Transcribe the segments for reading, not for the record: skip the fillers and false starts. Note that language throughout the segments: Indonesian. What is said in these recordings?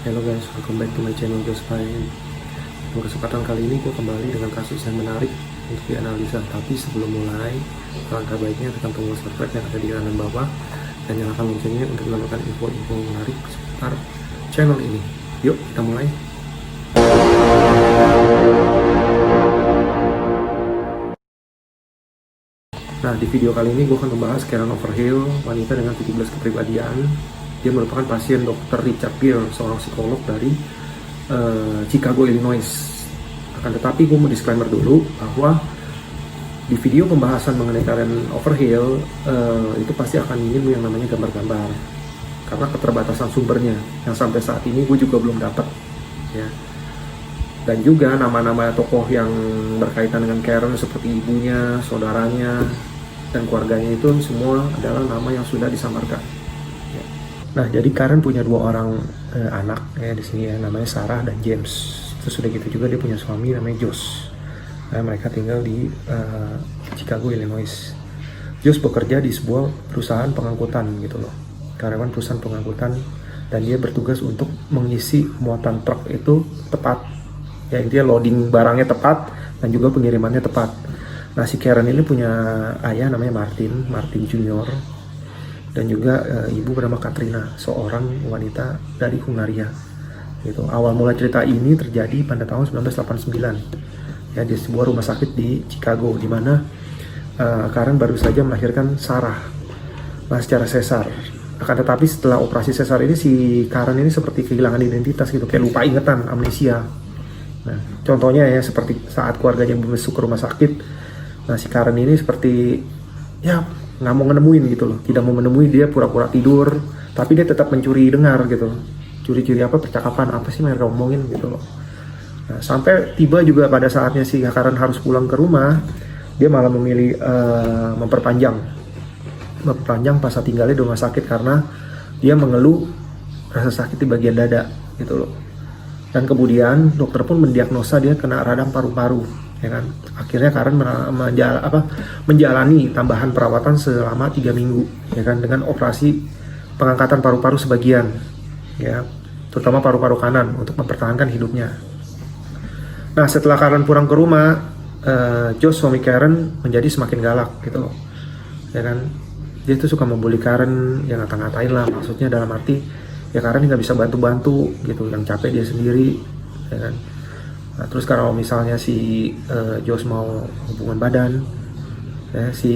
Hello guys, welcome back to my channel Just Fine. Untuk kesempatan kali ini gue kembali dengan kasus yang menarik untuk dianalisa. Tapi sebelum mulai, alangkah baiknya tekan tombol subscribe yang ada di kanan bawah dan nyalakan loncengnya untuk mendapatkan info-info menarik seputar channel ini. Yuk kita mulai. Nah, di video kali ini gue akan membahas Karen Overhill, wanita dengan 17 kepribadian. Dia merupakan pasien Dr. Richard Gere, seorang psikolog dari Chicago, Illinois. Akan tetapi gue mau disclaimer dulu bahwa di video pembahasan mengenai Karen Overhill itu pasti akan minim yang namanya gambar-gambar karena keterbatasan sumbernya yang sampai saat ini gue juga belum dapat ya. Dan juga nama-nama tokoh yang berkaitan dengan Karen seperti ibunya, saudaranya, dan keluarganya itu semua adalah nama yang sudah disamarkan. Nah, jadi Karen punya dua orang anak ya di sini ya, namanya Sarah dan James. Terus sudah gitu juga dia punya suami namanya Josh. Nah, mereka tinggal di Chicago, Illinois. Josh bekerja di sebuah perusahaan pengangkutan gitu loh, karyawan perusahaan pengangkutan, dan dia bertugas untuk mengisi muatan truk itu tepat. Ya, intinya loading barangnya tepat dan juga pengirimannya tepat. Nah, si Karen ini punya ayah namanya Martin Junior. Dan juga ibu bernama Katrina, seorang wanita dari Hungaria. Gitu. Awal mula cerita ini terjadi pada tahun 1989 ya, di sebuah rumah sakit di Chicago, di mana Karen baru saja melahirkan Sarah secara sesar. Akan tetapi setelah operasi sesar ini, si Karen ini seperti kehilangan identitas gitu, kayak lupa ingatan, amnesia. Nah, contohnya ya seperti saat keluarganya masuk ke rumah sakit. Nah, si Karen ini seperti ya nggak mau menemuin gitu loh, tidak mau menemui, dia pura-pura tidur, tapi dia tetap mencuri dengar gitu loh. Curi-curi apa, percakapan apa sih mereka ngomongin gitu loh. Nah, sampai tiba juga pada saatnya si Karen harus pulang ke rumah, dia malah memilih memperpanjang masa tinggalnya di rumah sakit karena dia mengeluh rasa sakit di bagian dada gitu loh. Dan kemudian dokter pun mendiagnosa dia kena radang paru-paru. Ya kan? Akhirnya Karen menjalani tambahan perawatan selama 3 minggu ya kan, dengan operasi pengangkatan paru-paru sebagian ya, terutama paru-paru kanan untuk mempertahankan hidupnya. Nah, setelah Karen pulang ke rumah, Josh suami Karen menjadi semakin galak gitu ya kan. Dia tuh suka membuli Karen, yang ngata-ngatain lah, maksudnya dalam arti ya Karen nggak bisa bantu-bantu gitu, yang capek dia sendiri ya kan. Nah, terus kalau misalnya si Josh mau hubungan badan, ya, si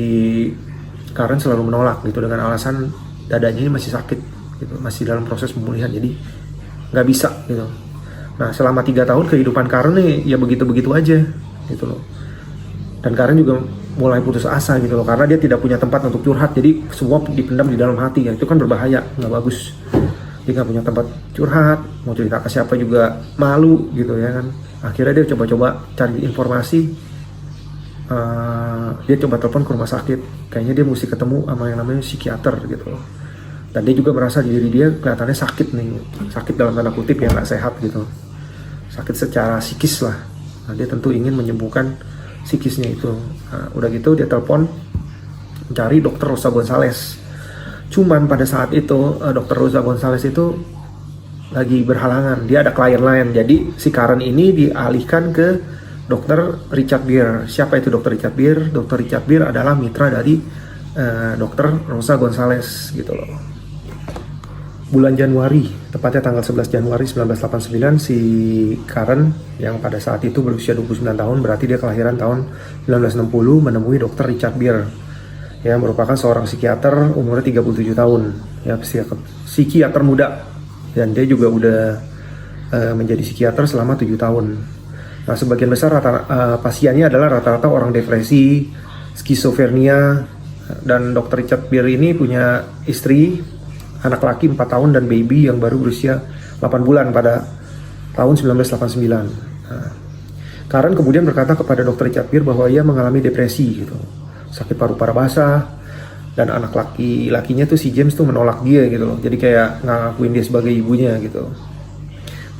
Karen selalu menolak gitu dengan alasan dadanya ini masih sakit, gitu, masih dalam proses pemulihan, jadi nggak bisa gitu. Nah, selama 3 tahun kehidupan Karen nih ya begitu-begitu aja gitu loh. Dan Karen juga mulai putus asa gitu loh, karena dia tidak punya tempat untuk curhat, jadi semua dipendam di dalam hati ya, itu kan berbahaya, nggak bagus. Dia nggak punya tempat curhat, mau cerita ke siapa juga malu gitu ya kan. Akhirnya dia coba-coba cari informasi, dia coba telepon ke rumah sakit, kayaknya dia mesti ketemu sama yang namanya psikiater gitu loh. Dan dia juga merasa diri dia kelihatannya sakit nih, sakit dalam tanda kutip ya, nggak sehat gitu, sakit secara psikis lah. Nah, dia tentu ingin menyembuhkan psikisnya itu. Nah, udah gitu dia telepon mencari Dr. Rosa Gonzalez. Cuman pada saat itu Dr. Rosa Gonzalez itu lagi berhalangan, dia ada klien lain. Jadi si Karen ini dialihkan ke Dr. Richard Gere. Siapa itu Dr. Richard Gere? Dr. Richard Gere adalah mitra dari Dr. Rosa Gonzalez gitu loh. Bulan Januari, tepatnya tanggal 11 Januari 1989, si Karen yang pada saat itu berusia 29 tahun, berarti dia kelahiran tahun 1960, menemui Dr. Richard Gere. Ya, merupakan seorang psikiater umurnya 37 tahun. Ya, psikiater muda. Dan dia juga udah menjadi psikiater selama 7 tahun. Nah, sebagian besar pasiennya adalah rata-rata orang depresi, skizofrenia, dan Dr. Richard Gere ini punya istri, anak laki 4 tahun, dan baby yang baru berusia 8 bulan pada tahun 1989. Nah, Karen kemudian berkata kepada Dr. Richard Gere bahwa ia mengalami depresi gitu, sakit paru-paru basah. Dan anak laki-lakinya tuh si James tuh menolak dia gitu loh. Jadi kayak ngakuin dia sebagai ibunya gitu.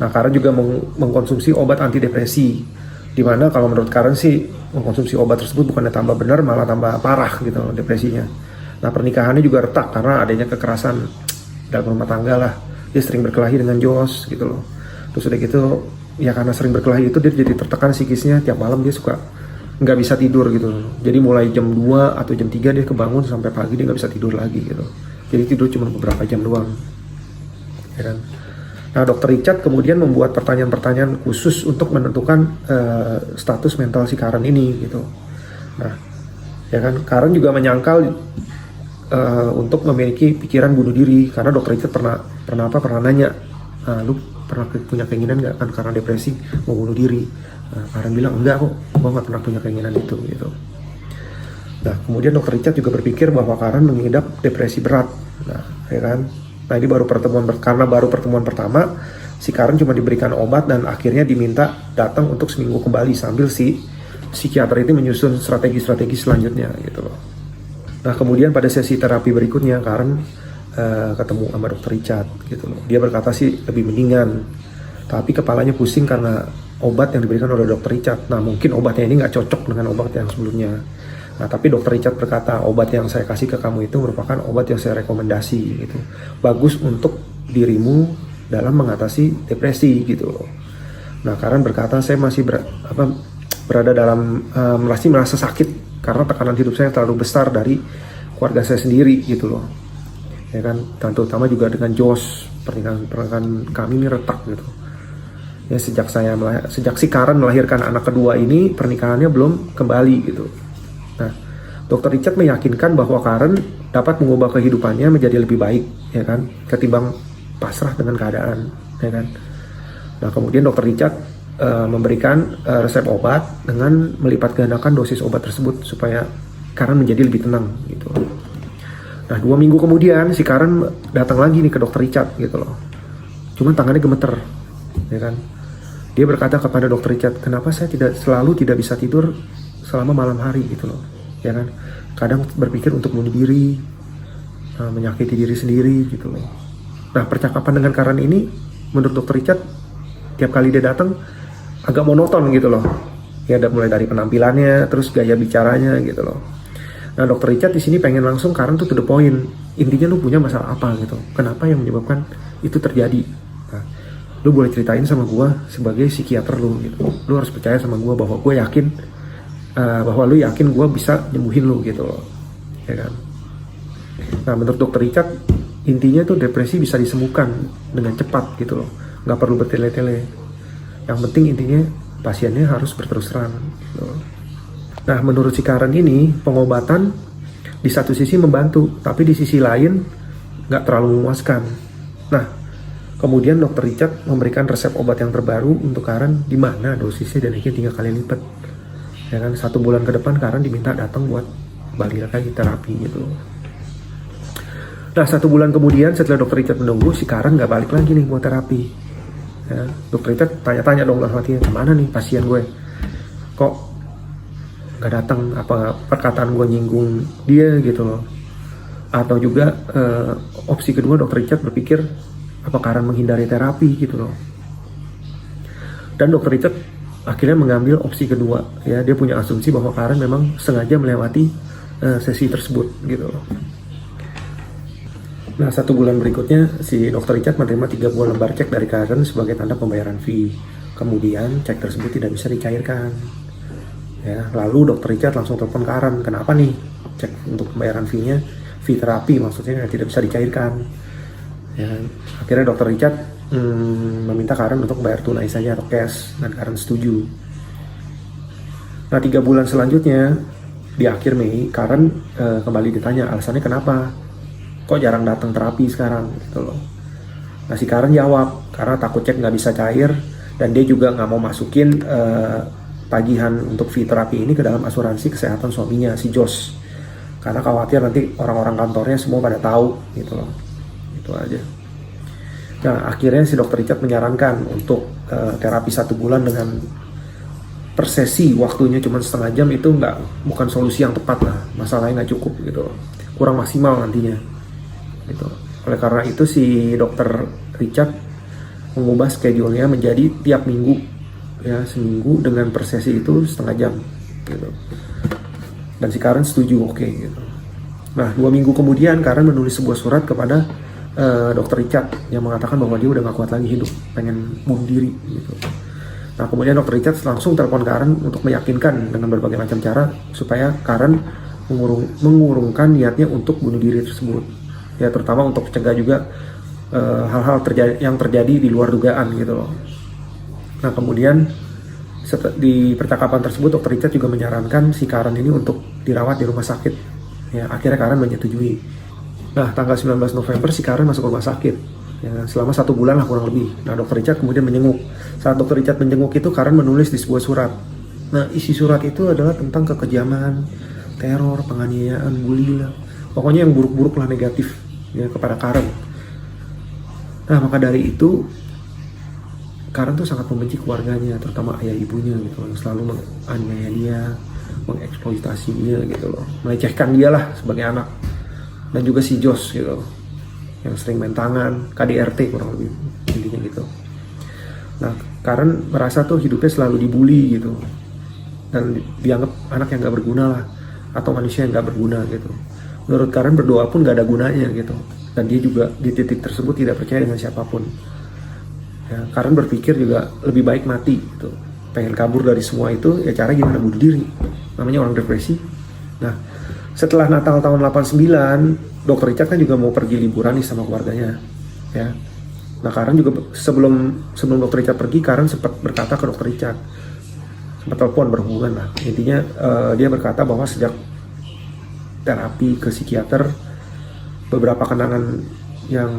Nah, Karen juga mengkonsumsi obat antidepresi. Dimana kalau menurut Karen sih mengkonsumsi obat tersebut bukannya tambah benar, malah tambah parah gitu loh depresinya. Nah, pernikahannya juga retak karena adanya kekerasan dalam rumah tangga lah. dia sering berkelahi dengan Josh gitu loh. Terus udah gitu ya karena sering berkelahi itu dia jadi tertekan psikisnya, tiap malam dia suka nggak bisa tidur gitu loh. Jadi mulai jam 2 atau jam 3 dia kebangun sampai pagi dia nggak bisa tidur lagi gitu. Jadi tidur cuma beberapa jam doang, ya kan. Nah, Dr. Richard kemudian membuat pertanyaan-pertanyaan khusus untuk menentukan status mental si Karen ini gitu. Nah, ya kan, Karen juga menyangkal untuk memiliki pikiran bunuh diri karena Dr. Richard pernah nanya, lu pernah punya keinginan nggak kan karena depresi mau bunuh diri? Nah, Karen bilang enggak kok, gua nggak pernah punya keinginan itu gitu. Nah, kemudian Dr. Richard juga berpikir bahwa Karen mengidap depresi berat. Nah, ya kan. Nah, ini karena baru pertemuan pertama, si Karen cuma diberikan obat dan akhirnya diminta datang untuk seminggu kembali sambil si psikiater itu menyusun strategi-strategi selanjutnya gitu loh. Nah, kemudian pada sesi terapi berikutnya Karen ketemu sama Dr. Richard gitu loh. Dia berkata sih lebih mendingan, tapi kepalanya pusing karena obat yang diberikan oleh Dr. Richard. Nah, mungkin obatnya ini nggak cocok dengan obat yang sebelumnya. Nah, tapi Dr. Richard berkata, obat yang saya kasih ke kamu itu merupakan obat yang saya rekomendasi gitu. Bagus untuk dirimu dalam mengatasi depresi gitu loh. Nah, Karen berkata, saya masih berada dalam masih merasa sakit karena tekanan hidup saya terlalu besar dari keluarga saya sendiri gitu loh. Ya kan, dan terutama juga dengan Josh, pernikahan kami ini retak gitu. Ya, sejak si Karen melahirkan anak kedua ini, pernikahannya belum kembali gitu. Nah, Dr. Richard meyakinkan bahwa Karen dapat mengubah kehidupannya menjadi lebih baik, ya kan, ketimbang pasrah dengan keadaan, ya kan. Nah, kemudian Dr. Richard memberikan resep obat dengan melipat gandakan dosis obat tersebut supaya Karen menjadi lebih tenang, gitu. Nah, 2 minggu kemudian si Karen datang lagi nih ke Dr. Richard, gitu loh. Cuman tangannya gemeter, ya kan. Dia berkata kepada Dr. Richard, kenapa saya selalu tidak bisa tidur selama malam hari gitu loh, ya kan. Kadang berpikir untuk bunuh diri, menyakiti diri sendiri gitu loh. Nah, percakapan dengan Karen ini menurut Dr. Richard tiap kali dia datang agak monoton gitu loh. Ya, mulai dari penampilannya, terus gaya bicaranya gitu loh. Nah, Dr. Richard di sini pengen langsung Karen tuh to the point. Intinya lu punya masalah apa gitu? Kenapa yang menyebabkan itu terjadi? Nah, lu boleh ceritain sama gua sebagai psikiater lu gitu. Lu harus percaya sama gua bahwa gue yakin bahwa lu yakin gue bisa nyembuhin lu gitu loh, ya kan. Nah, menurut Dr. Richard intinya tuh depresi bisa disembuhkan dengan cepat gitu loh, nggak perlu bertele-tele. Yang penting intinya pasiennya harus berterus terang gitu. Nah, menurut si Karen ini pengobatan di satu sisi membantu, tapi di sisi lain nggak terlalu memuaskan. Nah, kemudian Dr. Richard memberikan resep obat yang terbaru untuk Karen, di mana dosisnya dan naiknya 3 kali lipat. Ya kan, 1 bulan ke depan Karen diminta datang buat balik lagi terapi gitu. Nah, 1 bulan kemudian setelah Dr. Richard menunggu, si Karen nggak balik lagi nih buat terapi. Ya, Dr. Richard tanya-tanya dong dalam hatinya, kemana nih pasien gue? Kok nggak datang? Apa perkataan gue nyinggung dia gitu loh? Atau juga opsi kedua Dr. Richard berpikir, apa Karen menghindari terapi gitu loh? Dan Dr. Richard akhirnya mengambil opsi kedua, ya. Dia punya asumsi bahwa Karen memang sengaja melewati sesi tersebut gitu loh. Nah, 1 bulan berikutnya si Dr. Richard menerima 3 buah lembar cek dari Karen sebagai tanda pembayaran fee. Kemudian cek tersebut tidak bisa dicairkan, ya. Lalu Dr. Richard langsung telepon Karen, kenapa nih cek untuk pembayaran fee-nya, fee terapi maksudnya, tidak bisa dicairkan, ya. Akhirnya Dr. Richard meminta Karen untuk bayar tunai saja atau cash, dan Karen setuju. Nah, 3 bulan selanjutnya di akhir Mei, Karen kembali ditanya alasannya kenapa kok jarang datang terapi sekarang gitu loh. Nah, si Karen jawab karena takut cek nggak bisa cair, dan dia juga nggak mau masukin tagihan untuk fee terapi ini ke dalam asuransi kesehatan suaminya si Josh, karena khawatir nanti orang-orang kantornya semua pada tahu gitu loh. Itu aja. Nah, akhirnya si Dr. Richard menyarankan untuk terapi 1 bulan dengan per sesi waktunya cuma setengah jam, itu bukan solusi yang tepat lah, masalahnya nggak cukup gitu, kurang maksimal nantinya gitu. Oleh karena itu si Dr. Richard mengubah schedule-nya menjadi tiap minggu, ya, seminggu dengan per sesi itu setengah jam gitu. Dan si Karen setuju, oke gitu. Nah, 2 minggu kemudian Karen menulis sebuah surat kepada dokter Richard yang mengatakan bahwa dia udah gak kuat lagi hidup, pengen bunuh diri gitu. Nah kemudian dokter Richard langsung telepon Karen untuk meyakinkan dengan berbagai macam cara supaya Karen mengurungkan niatnya untuk bunuh diri tersebut. Ya terutama untuk cegah juga hal-hal yang terjadi di luar dugaan gitu loh. Nah kemudian di percakapan tersebut dokter Richard juga menyarankan si Karen ini untuk dirawat di rumah sakit. Ya akhirnya Karen menyetujui. Nah tanggal 19 November si Karen masuk rumah sakit. Ya, selama 1 bulan lah kurang lebih. Nah dokter Richard kemudian menjenguk. Saat dokter Richard menjenguk itu Karen menulis di sebuah surat. Nah isi surat itu adalah tentang kekejaman, teror, penganiayaan, bully lah. Pokoknya yang buruk-buruk lah, negatif ya kepada Karen. Nah maka dari itu Karen tuh sangat membenci keluarganya, terutama ayah ibunya gitu loh, selalu menganiaya dia, mengeksploitasi dia gitu loh, melecehkan dia lah sebagai anak. Dan juga si Josh gitu loh, yang sering main tangan, KDRT kurang lebih intinya gitu. Nah Karen merasa tuh hidupnya selalu dibully gitu, dan dianggap anak yang gak berguna lah, atau manusia yang gak berguna gitu. Menurut Karen berdoa pun gak ada gunanya gitu, dan dia juga di titik tersebut tidak percaya dengan siapapun. Ya, Karen berpikir juga lebih baik mati gitu, pengen kabur dari semua itu, ya cara gimana, bunuh diri, namanya orang depresi. Nah setelah Natal tahun 89, dokter Richard kan juga mau pergi liburan nih sama keluarganya ya. Nah Karen juga sebelum dokter Richard pergi, Karen sempat berkata ke dokter Richard, sempat telepon berhubungan lah, intinya dia berkata bahwa sejak terapi ke psikiater, beberapa kenangan yang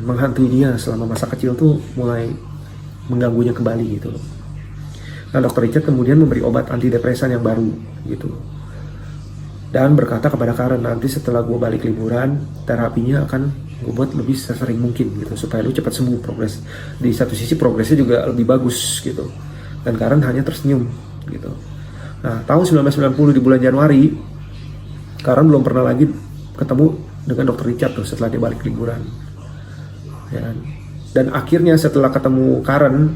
menghantui dia selama masa kecil tuh mulai mengganggunya kembali gitu loh. Nah dokter Richard kemudian memberi obat antidepresan yang baru gitu, dan berkata kepada Karen, nanti setelah gue balik liburan, terapinya akan gue buat lebih sesering mungkin gitu, supaya lu cepat sembuh, progres. Di satu sisi progresnya juga lebih bagus gitu. Dan Karen hanya tersenyum gitu. Nah tahun 1990 di bulan Januari, Karen belum pernah lagi ketemu dengan dokter Richard tuh setelah dia balik liburan ya. Dan akhirnya setelah ketemu Karen,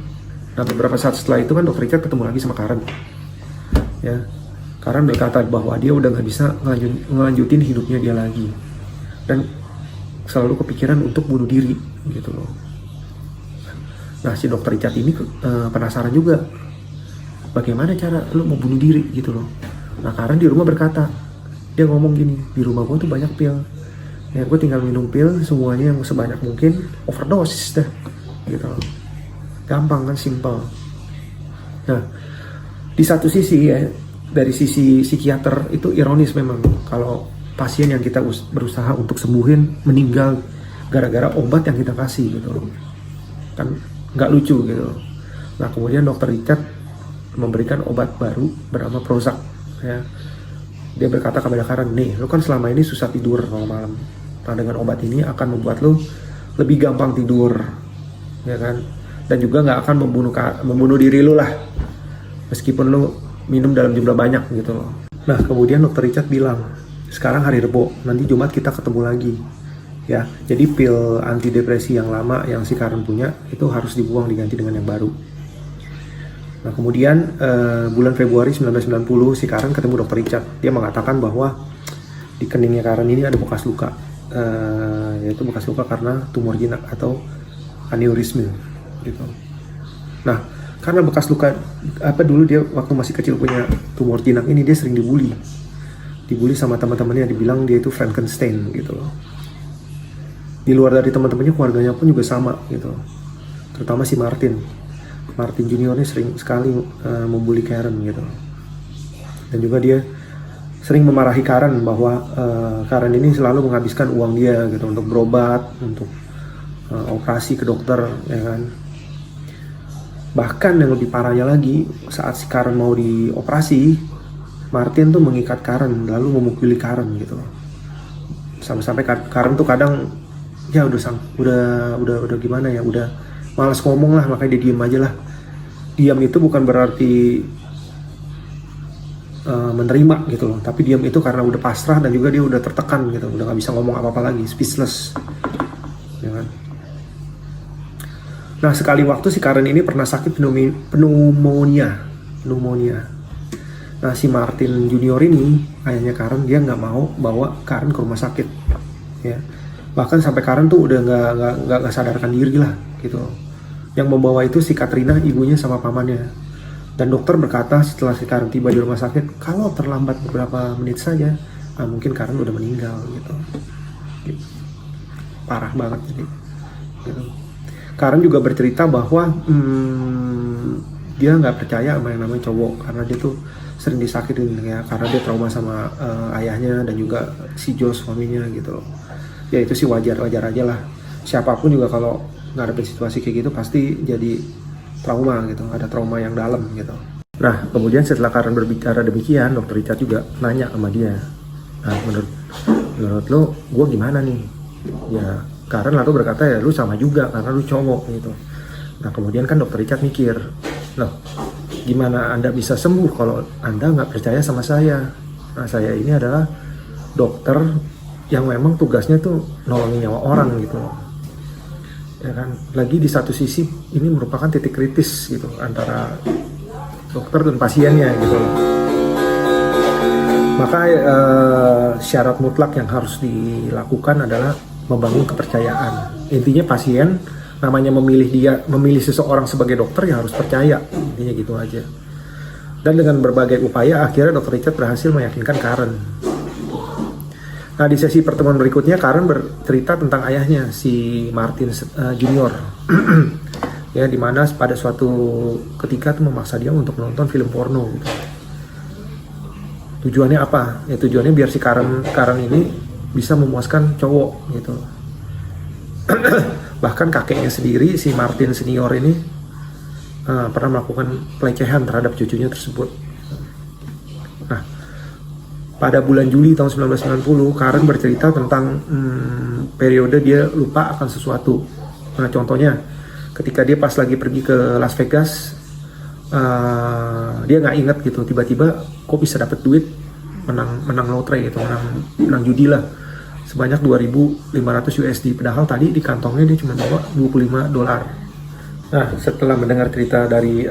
nah beberapa saat setelah itu kan dokter Richard ketemu lagi sama Karen ya. Karen berkata bahwa dia udah gak bisa ngelanjutin hidupnya dia lagi, dan selalu kepikiran untuk bunuh diri gitu loh. Nah si dokter Richard ini penasaran juga, bagaimana cara lu mau bunuh diri gitu loh. Nah Karen di rumah berkata, dia ngomong gini, di rumah gue tuh banyak pil ya, gue tinggal minum pil semuanya yang sebanyak mungkin, overdose dah gitu loh. Gampang kan, simple. Nah di satu sisi ya, dari sisi psikiater itu ironis memang, kalau pasien yang kita berusaha untuk sembuhin meninggal gara-gara obat yang kita kasih gitu loh. Kan nggak lucu gitu loh. Nah kemudian dokter Richard memberikan obat baru bernama Prozac ya. Dia berkata kepada Karen, nih lu kan selama ini susah tidur malam-malam, nah dengan obat ini akan membuat lu lebih gampang tidur ya kan, dan juga nggak akan membunuh diri lu lah, meskipun lu minum dalam jumlah banyak gitu loh. Nah kemudian dokter Richard bilang, sekarang hari Rebo, nanti Jumat kita ketemu lagi ya. Jadi pil antidepresi yang lama yang si Karen punya itu harus dibuang, diganti dengan yang baru. Nah kemudian bulan Februari 1990 si Karen ketemu dokter Richard. Dia mengatakan bahwa di keningnya Karen ini ada bekas luka, yaitu bekas luka karena tumor jinak atau aneurisme gitu. Nah karena bekas luka dulu dia waktu masih kecil punya tumor jinak ini, dia sering dibully sama teman-temannya, dibilang dia itu Frankenstein gitu loh. Di luar dari teman-temannya, keluarganya pun juga sama gitu, terutama si Martin Junior ini sering sekali membuli Karen gitu. Dan juga dia sering memarahi Karen bahwa Karen ini selalu menghabiskan uang dia gitu untuk berobat, untuk operasi ke dokter ya kan. Bahkan yang lebih parahnya lagi, saat si Karen mau dioperasi, Martin tuh mengikat Karen lalu memukuli Karen gitu loh. Sampai Karen tuh kadang ya udah gimana ya, udah malas ngomong lah, makanya dia diem aja lah. Diam itu bukan berarti menerima gitu loh, tapi diam itu karena udah pasrah dan juga dia udah tertekan gitu, udah gak bisa ngomong apa-apa lagi, speechless ya kan. Nah sekali waktu si Karen ini pernah sakit pneumonia. Nah si Martin Junior ini, ayahnya Karen, dia nggak mau bawa Karen ke rumah sakit ya. Bahkan sampai Karen tuh udah nggak sadarkan diri lah gitu. Yang membawa itu si Katrina, ibunya sama pamannya. Dan dokter berkata setelah si Karen tiba di rumah sakit, kalau terlambat beberapa menit saja, mungkin Karen udah meninggal gitu. Parah banget jadi. Gitu. Karen juga bercerita bahwa dia nggak percaya sama yang namanya cowok karena dia tuh sering disakitin ya, karena dia trauma sama ayahnya dan juga si Joe suaminya gitu loh. Ya itu sih wajar aja lah. Siapapun juga kalau ngadepin situasi kayak gitu pasti jadi trauma gitu, ada trauma yang dalam gitu. Nah kemudian setelah Karen berbicara demikian, dokter Richard juga nanya sama dia, nah menurut lo gue gimana nih? Ya Karen lalu berkata ya lu sama juga karena lu cowok gitu. Nah kemudian kan dokter Richard mikir, loh gimana Anda bisa sembuh kalau Anda nggak percaya sama saya? Nah saya ini adalah dokter yang memang tugasnya tuh nolongin nyawa orang gitu. Ya kan, lagi di satu sisi ini merupakan titik kritis gitu antara dokter dan pasiennya gitu. Maka syarat mutlak yang harus dilakukan adalah membangun kepercayaan. Intinya pasien namanya memilih seseorang sebagai dokter ya harus percaya, intinya gitu aja. Dan dengan berbagai upaya akhirnya dokter Richard berhasil meyakinkan Karen. Nah di sesi pertemuan berikutnya Karen bercerita tentang ayahnya si Martin Junior. Ya dimana pada suatu ketika tuh memaksa dia untuk menonton film porno gitu. Tujuannya apa? Ya tujuannya biar si Karen ini bisa memuaskan cowok gitu. Bahkan kakeknya sendiri si Martin Senior ini pernah melakukan pelecehan terhadap cucunya tersebut. Nah pada bulan Juli tahun 1990 Karen bercerita tentang periode dia lupa akan sesuatu. Nah contohnya ketika dia pas lagi pergi ke Las Vegas, dia nggak inget gitu, tiba-tiba kok bisa dapet duit menang lotre gitu, menang judi lah sebanyak 2.500 USD, padahal tadi di kantongnya dia cuma bawa $25. Nah setelah mendengar cerita dari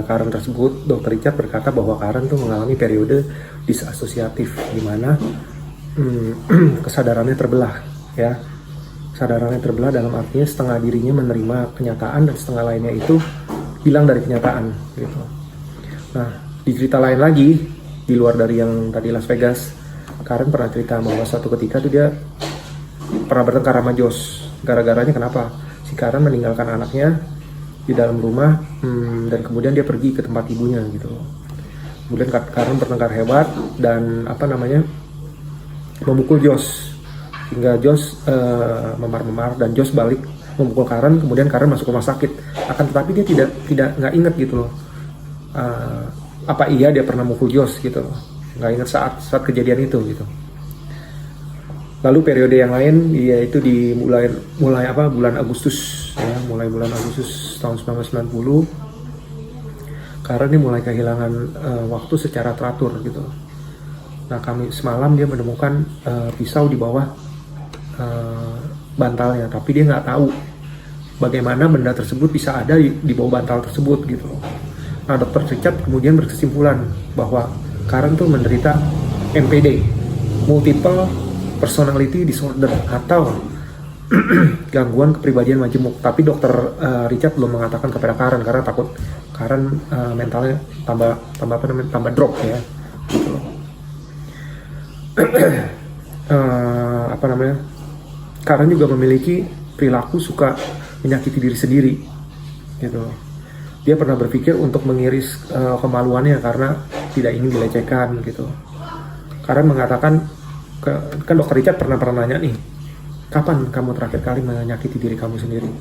Karen tersebut, Dr. Richard berkata bahwa Karen tuh mengalami periode disasosiatif di mana kesadarannya terbelah ya. Kesadarannya terbelah dalam artinya setengah dirinya menerima kenyataan dan setengah lainnya itu hilang dari kenyataan gitu. Nah di cerita lain lagi di luar dari yang tadi Las Vegas, Karen pernah cerita bahwa suatu ketika tuh dia pernah bertengkar sama Josh. Gara-garanya kenapa? Si Karen meninggalkan anaknya di dalam rumah dan kemudian dia pergi ke tempat ibunya gitu. Kemudian Karen bertengkar hebat dan memukul Josh hingga Josh memar-memar dan Josh balik memukul Karen, kemudian Karen masuk rumah sakit. Akan tetapi dia nggak ingat gitu loh. Apa iya dia pernah mukul Josh gitu loh. Nggak ingat saat kejadian itu gitu. Lalu periode yang lain yaitu mulai bulan Agustus ya, mulai bulan Agustus tahun 1990 karena dia mulai kehilangan waktu secara teratur gitu. Nah semalam dia menemukan pisau di bawah bantalnya, tapi dia nggak tahu bagaimana benda tersebut bisa ada di bawah bantal tersebut gitu. Nah Dr. Richard kemudian berkesimpulan bahwa Karen tuh menderita MPD, multiple personality disorder atau gangguan kepribadian majemuk. Tapi dokter Richard belum mengatakan kepada Karen karena takut Karen mentalnya tambah drop ya. Gitu. Karen juga memiliki perilaku suka menyakiti diri sendiri gitu. Dia pernah berpikir untuk mengiris kemaluannya karena tidak ingin dilecehkan gitu. Karen mengatakan kan dokter Richard pernah nanya nih, kapan kamu terakhir kali menyakiti diri kamu sendiri?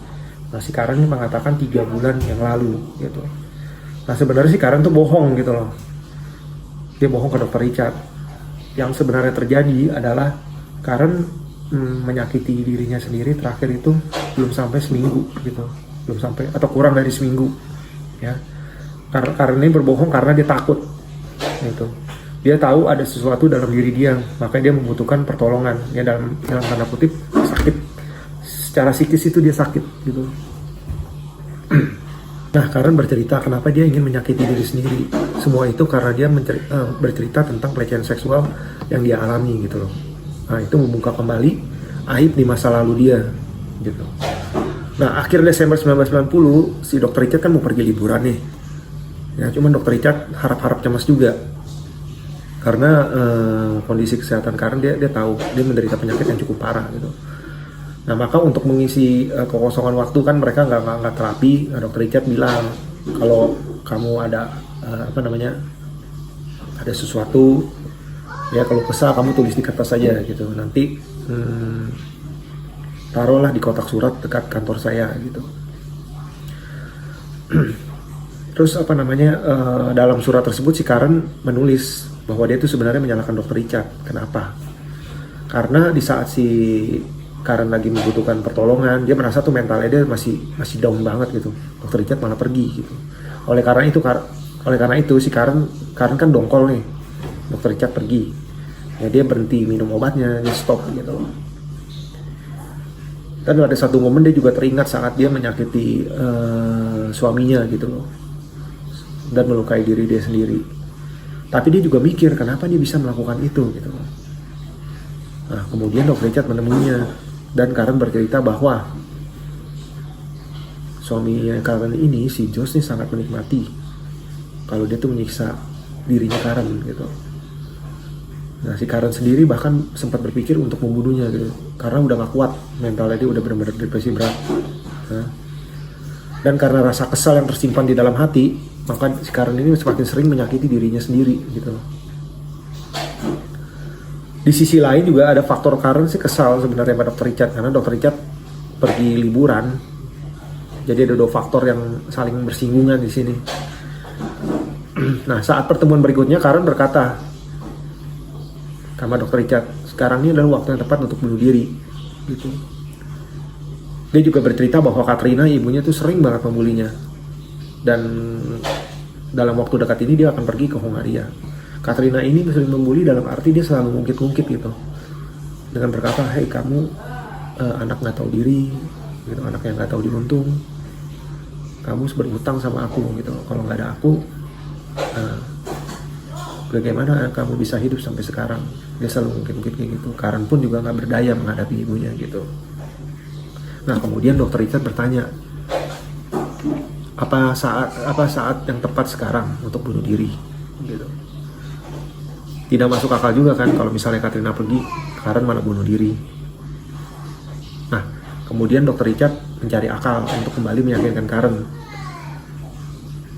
Nah si Karen ini mengatakan 3 bulan yang lalu gitu. Nah sebenarnya si Karen tuh bohong gitu loh. Dia bohong ke dokter Richard. Yang sebenarnya terjadi adalah Karen menyakiti dirinya sendiri terakhir itu belum sampai seminggu gitu, belum sampai atau kurang dari seminggu ya. Karena ini berbohong karena dia takut gitu. Dia tahu ada sesuatu dalam diri dia, makanya dia membutuhkan pertolongan ya, dalam tanda kutip sakit secara psikis itu dia sakit gitu. Nah Karen bercerita kenapa dia ingin menyakiti diri sendiri. Semua itu karena dia bercerita tentang pelecehan seksual yang dia alami gitu loh. Nah itu membuka kembali aib di masa lalu dia gitu. Nah, akhir Desember 1990 si Dr. Richard kan mau pergi liburan nih. Ya, cuman Dr. Richard harap-harap cemas juga. Karena kondisi kesehatan Karen dia tahu dia menderita penyakit yang cukup parah gitu. Nah, maka untuk mengisi kekosongan waktu kan mereka nggak terapi. Nah, Dr. Richard bilang kalau kamu ada ada sesuatu ya, kalau kesal kamu tulis di kertas saja gitu. Nanti taruhlah di kotak surat dekat kantor saya gitu. Terus dalam surat tersebut si Karen menulis bahwa dia itu sebenarnya menyalahkan Dr. Richard. Kenapa? Karena di saat si Karen lagi membutuhkan pertolongan, dia merasa tuh mentalnya dia masih down banget gitu. Dr. Richard malah pergi gitu. Oleh karena itu si Karen kan dongkol nih. Dr. Richard pergi. Ya dia berhenti minum obatnya, dia stop gitu. Dan ada satu momen dia juga teringat saat dia menyakiti suaminya gitu loh. Dan melukai diri dia sendiri. Tapi dia juga mikir kenapa dia bisa melakukan itu gitu loh. Nah, kemudian Dr. Richard menemuinya dan Karen bercerita bahwa suaminya Karen ini, si Josh nih, sangat menikmati kalau dia tuh menyiksa dirinya Karen gitu. Nah, si Karen sendiri bahkan sempat berpikir untuk membunuhnya gitu, karena udah gak kuat, mentalnya dia udah benar-benar depresi berat. Nah, dan karena rasa kesal yang tersimpan di dalam hati, maka si Karen ini semakin sering menyakiti dirinya sendiri gitu. Di sisi lain juga ada faktor Karen sih kesal sebenarnya pada Dr. Richard, karena Dr. Richard pergi liburan. Jadi ada dua faktor yang saling bersinggungan di sini. Nah, saat pertemuan berikutnya Karen berkata sama Dr. Richard, sekarang ini adalah waktu yang tepat untuk bunuh diri gitu. Dia juga bercerita bahwa Katrina, ibunya tuh sering banget membulinya. Dan dalam waktu dekat ini dia akan pergi ke Hongaria. Katrina ini sering membuli dalam arti dia selalu ngungkit-ngungkit gitu, dengan berkata, hei kamu anak nggak tahu diri gitu, anak yang nggak tahu diuntung, kamu berhutang sama aku gitu, kalau nggak ada aku bagaimana kamu bisa hidup sampai sekarang. Dia selalu ngungkit-ngungkit kayak gitu. Karen pun juga nggak berdaya menghadapi ibunya gitu. Nah, kemudian Dr. Richard bertanya, apa saat yang tepat sekarang untuk bunuh diri gitu. Tidak masuk akal juga kan kalau misalnya Katrina pergi, Karen malah bunuh diri. Nah, kemudian Dr. Richard mencari akal untuk kembali meyakinkan Karen,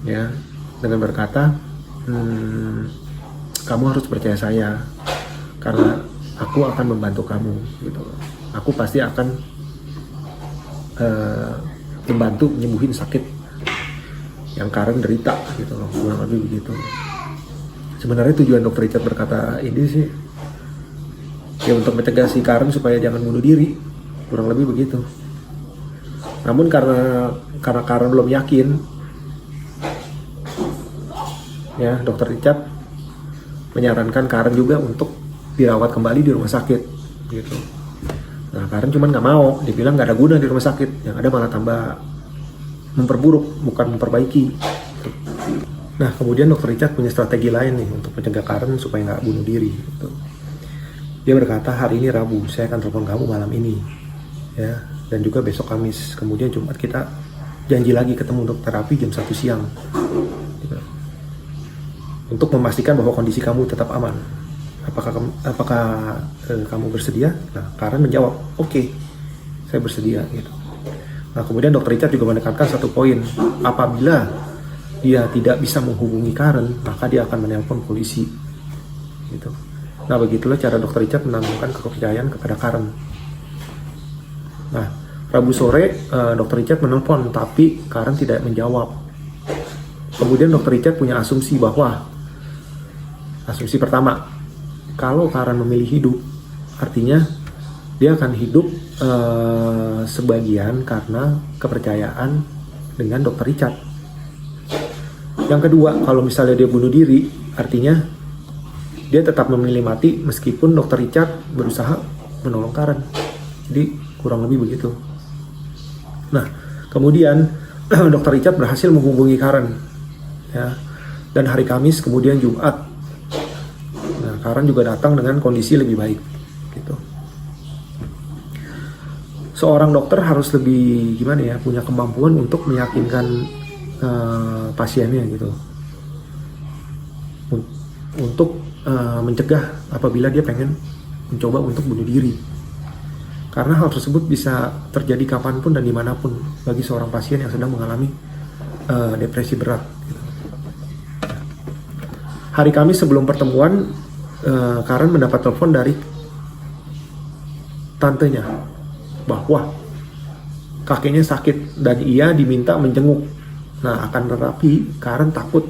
ya, dengan berkata, kamu harus percaya saya, karena aku akan membantu kamu gitu. Aku pasti akan membantu menyembuhin sakit yang Karen derita gitu loh, kurang lebih begitu. Sebenarnya tujuan Dr. Richard berkata ini sih ya untuk mencegah si Karen supaya jangan bunuh diri, kurang lebih begitu. Namun karena Karen belum yakin, ya, Dr. Richard menyarankan Karen juga untuk dirawat kembali di rumah sakit gitu. Nah, Karen cuman nggak mau, dia bilang nggak ada guna di rumah sakit, yang ada malah tambah memperburuk bukan memperbaiki. Nah, kemudian Dr. Richard punya strategi lain nih untuk mencegah Karen supaya nggak bunuh diri gitu. Dia berkata, hari ini Rabu, saya akan telepon kamu malam ini, ya, dan juga besok Kamis. Kemudian Jumat kita janji lagi ketemu untuk terapi jam 1 siang gitu. Untuk memastikan bahwa kondisi kamu tetap aman. Apakah kamu bersedia? Nah, Karen menjawab, oke, saya bersedia gitu. Nah, kemudian Dr. Richard juga menekankan satu poin, apabila dia tidak bisa menghubungi Karen, maka dia akan menelpon polisi gitu. Nah, begitulah cara Dr. Richard menanamkan kepercayaan kepada Karen. Nah, Rabu sore Dr. Richard menelpon, tapi Karen tidak menjawab. Kemudian Dr. Richard punya asumsi pertama, kalau Karen memilih hidup, artinya dia akan hidup sebagian karena kepercayaan dengan Dr. Richard. Yang kedua, kalau misalnya dia bunuh diri, artinya dia tetap memilih mati meskipun Dr. Richard berusaha menolong Karen. Jadi kurang lebih begitu. Nah, kemudian Dr. Richard berhasil menghubungi Karen, ya, dan hari Kamis kemudian Jumat, nah, Karen juga datang dengan kondisi lebih baik gitu. seorang dokter harus lebih gimana ya, punya kemampuan untuk meyakinkan pasiennya gitu, untuk mencegah apabila dia pengen mencoba untuk bunuh diri. Karena hal tersebut bisa terjadi kapanpun dan dimanapun bagi seorang pasien yang sedang mengalami depresi berat. Hari Kamis sebelum pertemuan, Karen mendapat telepon dari tantenya bahwa kakeknya sakit dan ia diminta menjenguk. Nah, akan tetapi Karen takut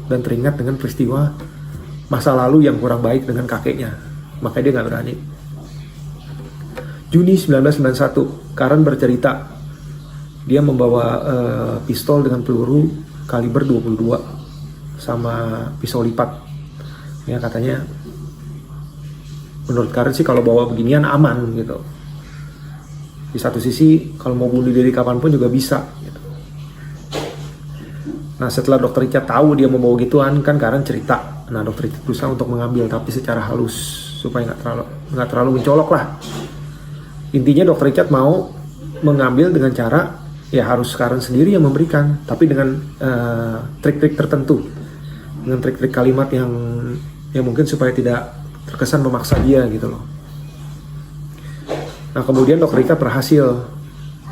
dan teringat dengan peristiwa masa lalu yang kurang baik dengan kakeknya, makanya dia nggak berani. Juni 1991, Karen bercerita dia membawa pistol dengan peluru kaliber 22 sama pisau lipat. Ya, katanya menurut Karen sih kalau bawa beginian aman gitu. Di satu sisi kalau mau bunuh diri kapanpun juga bisa gitu. Nah, setelah dokter Richard tahu dia membawa gituan, kan Karen cerita. Nah, dokter Richard berusaha untuk mengambil tapi secara halus supaya nggak terlalu mencolok lah. Intinya dokter Richard mau mengambil dengan cara ya harus Karen sendiri yang memberikan, tapi dengan trik-trik tertentu, dengan trik-trik kalimat yang ya mungkin supaya tidak terkesan memaksa dia gitu loh. Nah, kemudian dokter Richard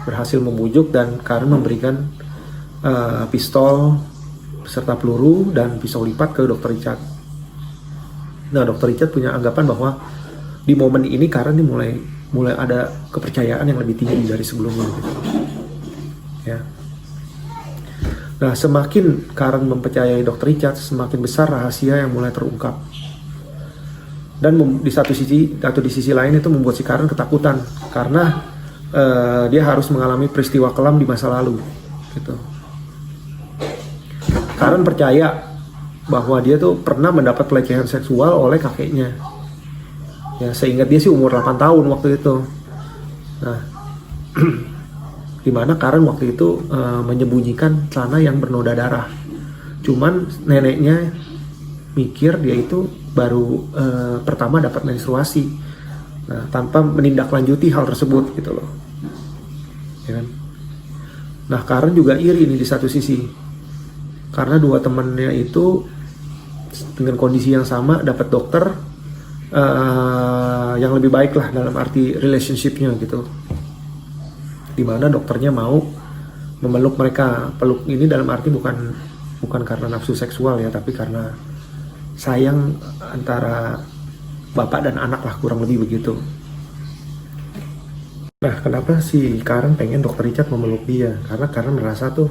berhasil membujuk dan Karen memberikan pistol beserta peluru dan pisau lipat ke dokter Richard. Nah, dokter Richard punya anggapan bahwa di momen ini Karen ini mulai ada kepercayaan yang lebih tinggi dari sebelumnya gitu. Ya. Nah, semakin Karen mempercayai dokter Richard, semakin besar rahasia yang mulai terungkap. Dan di sisi lain itu membuat si Karen ketakutan karena dia harus mengalami peristiwa kelam di masa lalu gitu. Karen percaya bahwa dia tuh pernah mendapat pelecehan seksual oleh kakeknya. Ya, seingat dia sih umur 8 tahun waktu itu. Nah, dimana Karen waktu itu menyembunyikan celana yang bernoda darah. Cuman neneknya mikir dia itu baru pertama dapat menstruasi. Nah, tanpa menindaklanjuti hal tersebut gitu loh. Ya kan? Nah, Karen juga iri nih di satu sisi. Karena dua temannya itu dengan kondisi yang sama dapat dokter yang lebih baik lah dalam arti relationship-nya gitu, dimana dokternya mau memeluk mereka. Peluk ini dalam arti bukan karena nafsu seksual ya, tapi karena sayang antara bapak dan anak lah, kurang lebih begitu. Nah, kenapa si Karen pengen dokter Richard memeluk dia? Karena Karen merasa tuh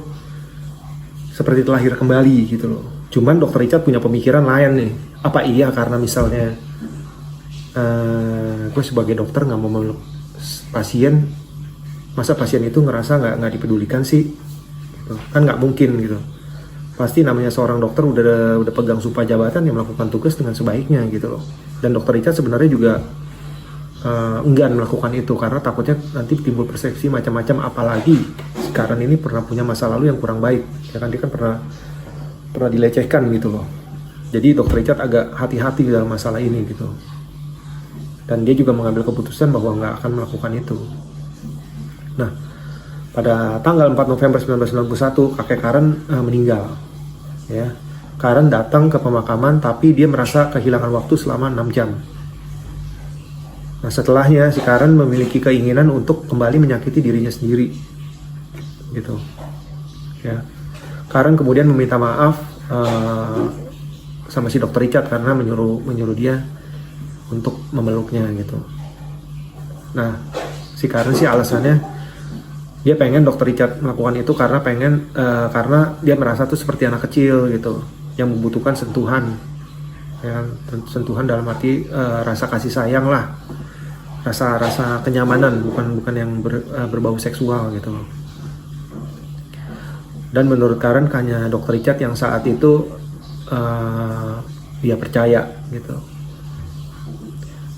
seperti terlahir kembali gitu loh. Cuman dokter Richard punya pemikiran lain nih. Apa iya karena misalnya gue sebagai dokter nggak mau memeluk pasien, masa pasien itu ngerasa nggak dipedulikan sih? Gitu. Kan nggak mungkin gitu. Pasti namanya seorang dokter udah pegang sumpah jabatan yang melakukan tugas dengan sebaiknya gitu loh. Dan dokter Richard sebenarnya juga enggan melakukan itu karena takutnya nanti timbul persepsi macam-macam, apalagi sekarang ini pernah punya masa lalu yang kurang baik. Ya kan, dia kan pernah dilecehkan gitu loh. Jadi dokter Richard agak hati-hati dalam masalah ini gitu. Dan dia juga mengambil keputusan bahwa nggak akan melakukan itu. Nah, pada tanggal 4 November 1991, kakek Karen meninggal. Ya, Karen datang ke pemakaman, tapi dia merasa kehilangan waktu selama 6 jam. Nah, setelahnya si Karen memiliki keinginan untuk kembali menyakiti dirinya sendiri, gitu. Ya, Karen kemudian meminta maaf sama si dokter Richard karena menyuruh dia untuk memeluknya gitu. Nah, si Karen sih alasannya dia pengen dokter Richard melakukan itu karena dia merasa tuh seperti anak kecil gitu yang membutuhkan sentuhan, ya, sentuhan dalam arti rasa kasih sayang lah, rasa kenyamanan, bukan yang berbau seksual gitu. Dan menurut Karen hanya dokter Richard yang saat itu dia percaya gitu.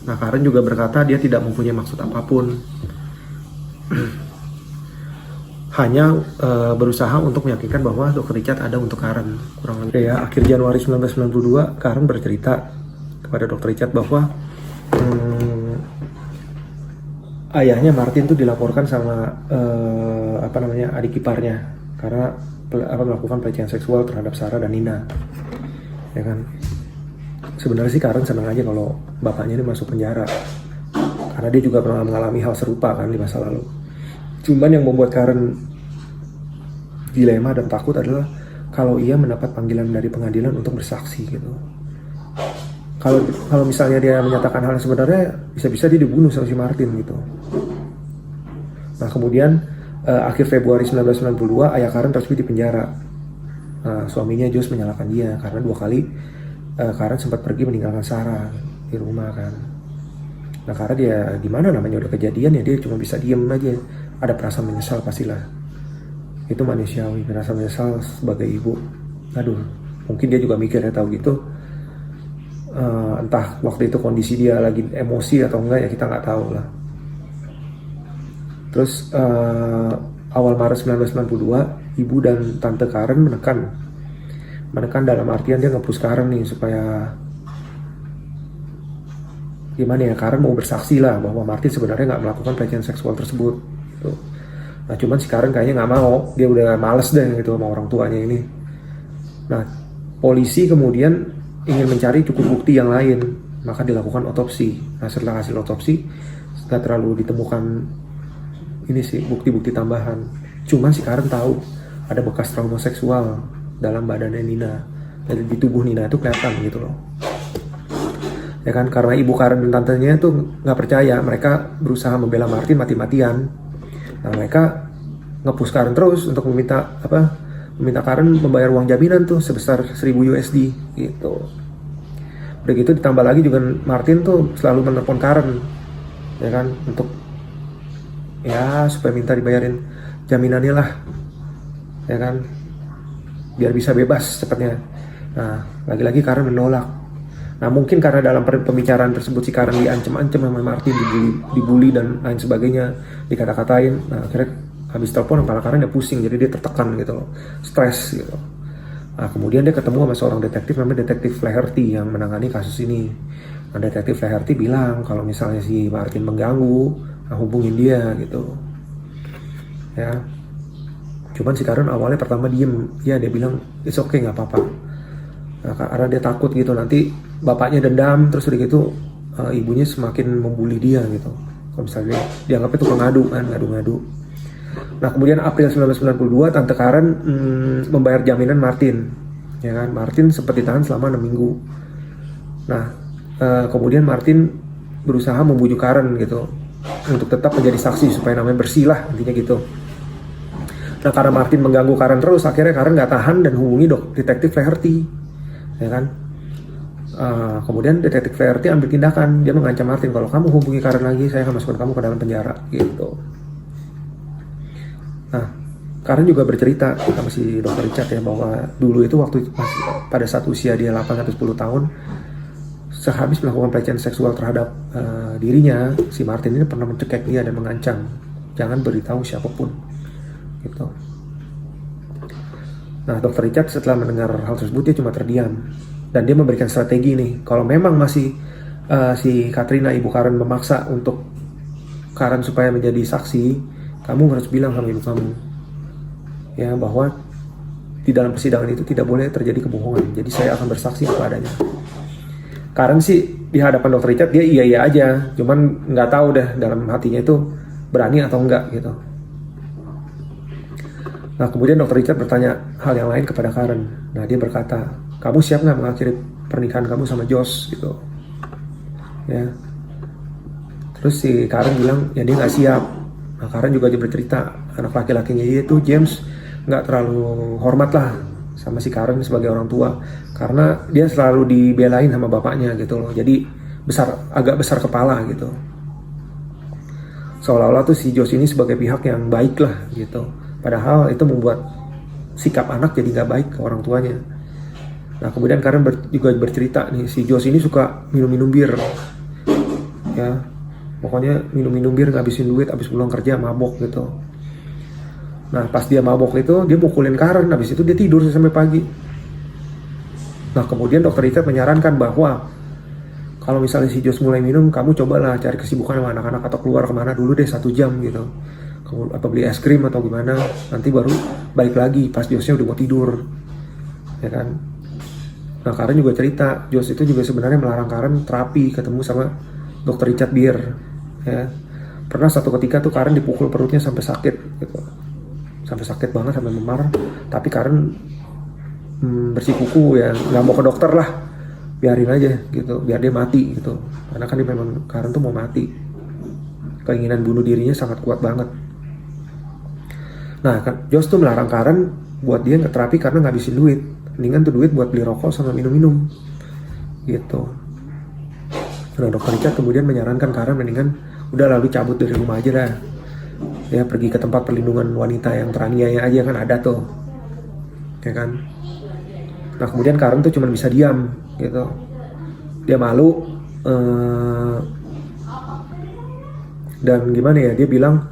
Nah, Karen juga berkata dia tidak mempunyai maksud apapun, hanya berusaha untuk meyakinkan bahwa dokter Richard ada untuk Karen. Kurang lebih ya, akhir Januari 1992 Karen bercerita kepada dokter Richard bahwa ayahnya Martin tuh dilaporkan sama adik iparnya karena melakukan pelecehan seksual terhadap Sarah dan Nina, ya kan. Sebenarnya sih Karen senang aja kalau bapaknya ini masuk penjara karena dia juga pernah mengalami hal serupa kan di masa lalu. Cuman yang membuat Karen dilema dan takut adalah kalau ia mendapat panggilan dari pengadilan untuk bersaksi gitu. Kalau misalnya dia menyatakan hal yang sebenarnya, bisa-bisa dia dibunuh sama si Martin gitu. Nah kemudian akhir Februari 1992 ayah Karen resmi dipenjara. Suaminya Josh menyalahkan dia karena 2 kali Karen sempat pergi meninggalkan Sarah di rumah kan. Nah karena dia gimana namanya udah kejadian ya, dia cuma bisa diem aja. Ada perasaan menyesal pastilah. Itu manusiawi, merasa menyesal sebagai ibu. Aduh, mungkin dia juga mikir ya, tahu gitu. Entah waktu itu kondisi dia lagi emosi atau enggak ya, kita nggak tahu lah. Terus awal Maret 1992 ibu dan tante Karen menekan dalam artian dia ngepus Karen nih supaya gimana ya, Karen mau bersaksi lah bahwa Martin sebenarnya nggak melakukan pelecehan seksual tersebut gitu. Nah cuman si Karen kayaknya nggak mau, dia udah males deh gitu sama orang tuanya ini. Nah polisi kemudian ingin mencari cukup bukti yang lain, maka dilakukan otopsi. Nah setelah hasil otopsi nggak terlalu ditemukan ini sih bukti-bukti tambahan. Cuman si Karen tahu ada bekas trauma seksual dalam badannya Nina, jadi di tubuh Nina itu kelihatan gitu loh. Ya kan, karena ibu Karen dan tantenya tuh nggak percaya, mereka berusaha membela Martin mati-matian. Nah mereka nge-push Karen terus untuk meminta Karen membayar uang jaminan tuh sebesar 1000 USD gitu. Udah gitu ditambah lagi juga Martin tuh selalu menelpon Karen, ya kan, untuk ya supaya minta dibayarin jaminannya lah, ya kan, biar bisa bebas cepatnya. Nah lagi-lagi Karen menolak. Nah mungkin karena dalam pembicaraan tersebut si Karen diancam-ancam sama Martin, dibully dan lain sebagainya, dikata-katain. Nah akhirnya habis telepon kepala Karen dia pusing, jadi dia tertekan gitu loh, stres gitu. Nah kemudian dia ketemu sama seorang detektif namanya Detektif Flaherty yang menangani kasus ini. Nah Detektif Flaherty bilang kalau misalnya si Martin mengganggu, nah hubungin dia gitu ya. Cuman si Karen awalnya pertama diem, ya dia bilang it's okay, nggak apa-apa. Nah, karena dia takut gitu nanti bapaknya dendam terus udah gitu ibunya semakin membuli dia gitu. Kalau misalnya dianggapnya tukang ngadu kan, ngadu-ngadu. Nah kemudian April 1992 tante Karen membayar jaminan Martin, ya kan. Martin sempat ditahan selama 6 minggu. Nah kemudian Martin berusaha membujuk Karen gitu untuk tetap menjadi saksi supaya namanya bersih lah, intinya gitu. Nah karena Martin mengganggu Karen terus, akhirnya Karen nggak tahan dan hubungi Detektif Flaherty, ya kan. Kemudian Detektif Flaherty ambil tindakan, dia mengancam Martin kalau kamu hubungi Karen lagi, saya akan masukkan kamu ke dalam penjara gitu. Nah Karen juga bercerita sama si Dr. Richard ya, bahwa dulu itu waktu pada saat usia dia 8-10 tahun, sehabis melakukan pelecehan seksual terhadap dirinya, si Martin ini pernah mencekik dia dan mengancam jangan beritahu siapapun gitu. Nah Dr. Richard setelah mendengar hal tersebut dia cuma terdiam dan dia memberikan strategi nih, kalau memang masih si Katrina ibu Karen memaksa untuk Karen supaya menjadi saksi, kamu harus bilang sama ibu kamu ya bahwa di dalam persidangan itu tidak boleh terjadi kebohongan, jadi saya akan bersaksi apa adanya. Karen sih di hadapan Dr. Richard dia iya aja, cuman nggak tahu deh dalam hatinya itu berani atau enggak gitu. Nah kemudian Dr. Richard bertanya hal yang lain kepada Karen. Nah dia berkata, kamu siap nggak mengakhiri pernikahan kamu sama Josh gitu ya. Terus si Karen bilang ya dia nggak siap. Nah Karen juga dia bercerita anak laki-lakinya dia itu James nggak terlalu hormat lah sama si Karen sebagai orang tua, karena dia selalu dibelain sama bapaknya gitu loh, jadi agak besar kepala gitu, seolah-olah tuh si Josh ini sebagai pihak yang baik lah gitu, padahal itu membuat sikap anak jadi nggak baik ke orang tuanya. Nah kemudian Karen juga bercerita nih, si Josh ini suka minum bir ya, pokoknya minum bir ngabisin duit, habis pulang kerja mabok gitu. Nah pas dia mabok itu dia mukulin Karen, habis itu dia tidur sampai pagi. Nah kemudian Dr. Richard menyarankan bahwa kalau misalnya si Jos mulai minum, kamu cobalah cari kesibukan sama anak-anak atau keluar kemana dulu deh 1 jam gitu. Kamu atau beli es krim atau gimana, nanti baru balik lagi pas Josnya udah mau tidur, ya kan. Nah Karen juga cerita, Jos itu juga sebenarnya melarang Karen terapi ketemu sama Dr. Richard Gere, ya. Pernah satu ketika tuh Karen dipukul perutnya sampai sakit gitu, sampai sakit banget, sampai memar. Tapi Karen bersikuku ya, nggak mau ke dokter lah, biarin aja gitu, biar dia mati gitu. Karena kan dia memang, Karen tuh mau mati, keinginan bunuh dirinya sangat kuat banget. Nah Jos tuh melarang Karen buat dia nggak terapi karena ngabisin duit, mendingan tuh duit buat beli rokok sama minum-minum gitu. Nah Dr. Richard kemudian menyarankan Karen mendingan udah lalu cabut dari rumah aja dah, ya pergi ke tempat perlindungan wanita yang teraniaya aja, kan ada tuh, ya kan. Nah kemudian Karen tuh cuma bisa diam gitu, dia malu, dan gimana ya, dia bilang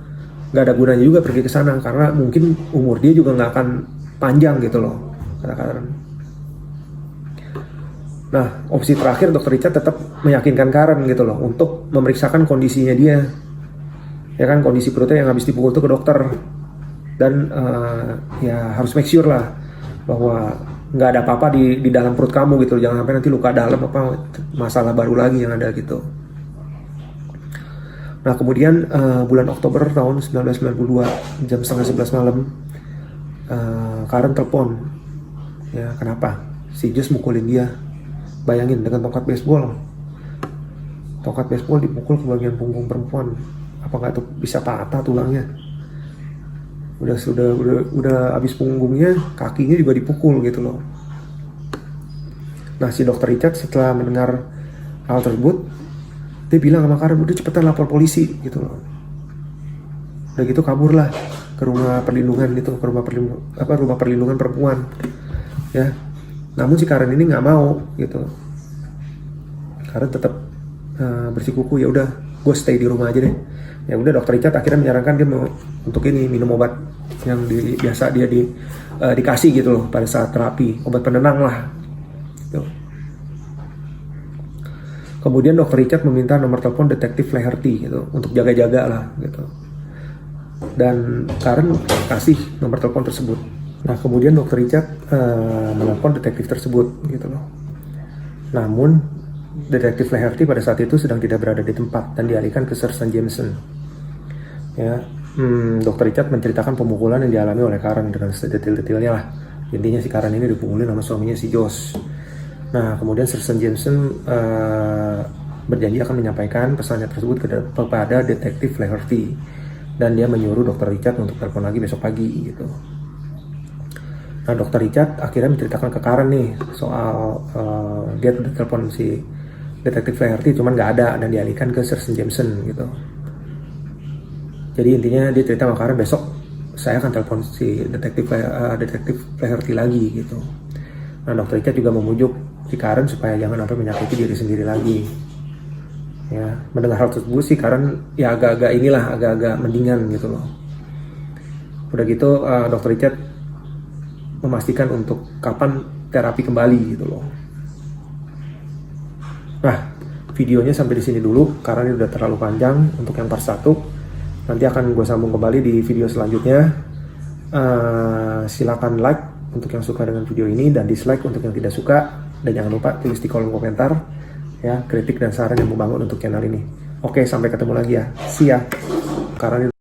nggak ada gunanya juga pergi ke sana karena mungkin umur dia juga nggak akan panjang gitu loh, kata Karen. Nah opsi terakhir Dr. Richard tetap meyakinkan Karen gitu loh untuk memeriksakan kondisinya dia, ya kan, kondisi perutnya yang habis dipukul tuh ke dokter, dan ya harus make sure lah bahwa nggak ada apa-apa di dalam perut kamu gitu, jangan sampai nanti luka dalam apa masalah baru lagi yang ada gitu. Nah kemudian bulan Oktober tahun 1992 jam 10:30 malam, Karen telepon, ya kenapa si Jos mukulin dia, bayangin dengan tongkat baseball dipukul ke bagian punggung perempuan, apa nggak tuh bisa patah tulangnya, udah habis punggungnya, kakinya juga dipukul gitu loh. Nah si Dr. Richard setelah mendengar hal tersebut, dia bilang sama Karen, udah cepetan lapor polisi gitu loh. Udah gitu kaburlah ke rumah perlindungan gitu, ke rumah perlindungan perempuan, ya. Namun si Karen ini nggak mau gitu. Karen tetap bersikuku, ya udah gue stay di rumah aja deh. Ya udah Dr. Richard akhirnya menyarankan dia mau untuk ini minum obat yang biasa dia dikasih gitu loh pada saat terapi, obat penenang lah gitu. Kemudian Dr. Richard meminta nomor telepon detektif Flaherty gitu untuk jaga-jaga lah gitu, dan Karen kasih nomor telepon tersebut. Nah kemudian Dr. Richard menelpon detektif tersebut gitu loh. Namun detektif Flaherty pada saat itu sedang tidak berada di tempat dan dialihkan ke Sir St. Jameson. Ya, Dr. Richard menceritakan pemukulan yang dialami oleh Karen dengan sedetail-detailnya lah. Intinya si Karen ini dipukulin sama suaminya si Jos. Nah kemudian Sir St. Jameson berjanji akan menyampaikan pesannya tersebut kepada detektif Flaherty, dan dia menyuruh Dr. Richard untuk telepon lagi besok pagi gitu. Nah Dr. Richard akhirnya menceritakan ke Karen nih soal dia telepon si detektif Flaherty, cuman nggak ada dan dialihkan ke Sir St. Jameson gitu. Jadi intinya dia cerita sama Karen, besok saya akan telepon si detektif Flaherty lagi gitu. Nah Dr. Richard juga memujuk si Karen supaya jangan sampai menyakiti diri sendiri lagi. Ya, mendengar hal tersebut sih Karen ya agak-agak mendingan gitu loh. Udah gitu Dr. Richard memastikan untuk kapan terapi kembali gitu loh. Nah, videonya sampai di sini dulu karena ini udah terlalu panjang untuk yang part 1. Nanti akan gue sambung kembali di video selanjutnya. Silakan like untuk yang suka dengan video ini dan dislike untuk yang tidak suka, dan jangan lupa tulis di kolom komentar ya kritik dan saran yang membangun untuk channel ini. Oke, sampai ketemu lagi ya. See ya. Karena ini